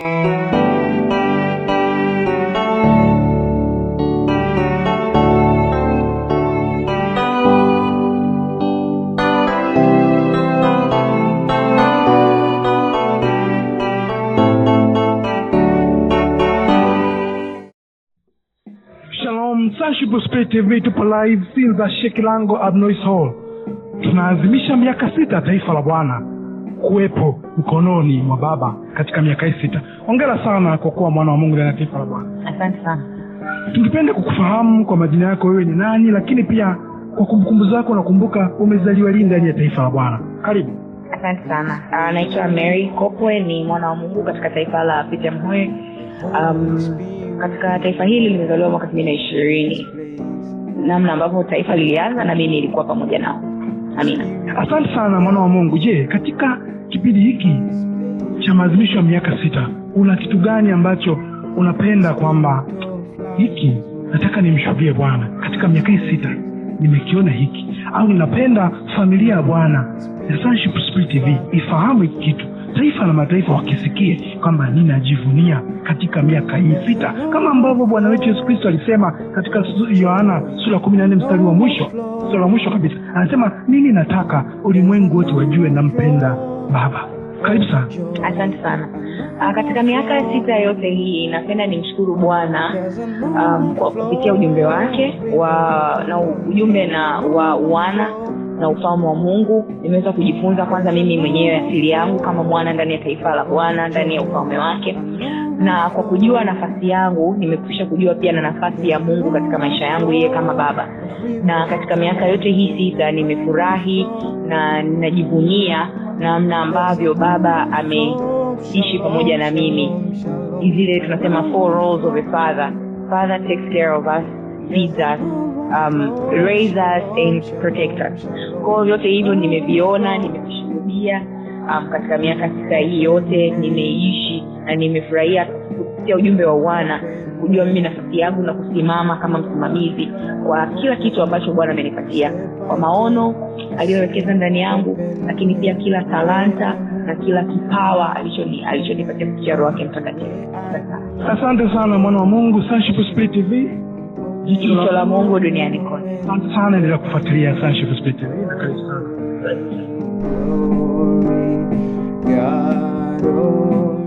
Shalom, Sonship Spirit TV tupo live Sinza Shekilango Abnois Hall. Tunaadhimisha miaka 6 taifa la Bwana kuwepo mkononi mwa Baba katika miaka 6. Hongera sana kwa kuwa mwana wa Mungu ndani ya taifa la Bwana. Asante sana. Tungependa kukufahamu kwa majina yako, wewe ni nani, lakini pia kwa kumbukumbu zako nakumbuka umezaliwa lini ndani ya taifa la Bwana. Karibu. Asante sana. Naitwa Mary Kopwe, ni mwana wa Mungu katika taifa la Peter Mhoe. Katika taifa hili nimezaliwa mwaka 2020. Namna ambavyo taifa lilianza na mimi nilikuwa pamoja nao. Amina. Asante sana mwana wa Mungu. Je, katika kipindi hiki cha maadhimisho ya miaka 6 una kitu gani ambacho unapenda kwamba hiki nataka nimshuhudie Bwana katika miaka 6 nimekiona hiki, au ninapenda familia ya Bwana ya Sonship Spirit TV ifahamu hiki kitu, taifa na mataifa wakisikie kwamba ninajivunia katika miaka hii 6, kama ambavyo Bwana wetu Yesu Kristo alisema katika Yohana sura 14 mstari wa mwisho, sura ya mwisho kabisa, anasema mimi nataka ulimwengu wote wajue nampenda Baba. Karibu sana. Asante sana. Katika miaka 6 yote hii napenda nimshukuru Bwana kwa kupitia ujumbe wake na ujumbe wa wana na ufalme wa Mungu. Nimeweza kujifunza kwanza mimi mwenyewe asili yangu kama mwana ndani ya taifa la Bwana, ndani ya ufalme wake, na kwa kujua nafasi yangu nimekwisha kujua pia na nafasi ya Mungu katika maisha yangu yeye kama baba. Na katika miaka yote hii 6 nimefurahi na ninajivunia namna ambavyo baba ameishi pamoja na mimi. Zile tunasema 4 roles of a father. Father takes care of us, feeds us, raise us and protect us. Kwa yote hivyo nimeviona, nimevishuhudia katika miaka 6 hii yote nimeishi, na nimefurahia kupitia ujumbe wa wana kujua mimi nafasi yangu na kusimama kama msimamizi kwa kila kitu ambacho Bwana amenipatia, kwa maono aliyowekeza ndani yangu, lakini pia kila talanta na kila kipawa alichonipatia kupitia Roho yake Mtakatifu. Asante sana mwana wa Mungu. Sonship Spirit TV, jicho la Mungu duniani kote. Asante sana, endelea kufuatilia Sonship Spirit TV. Karibu sana. God, oh.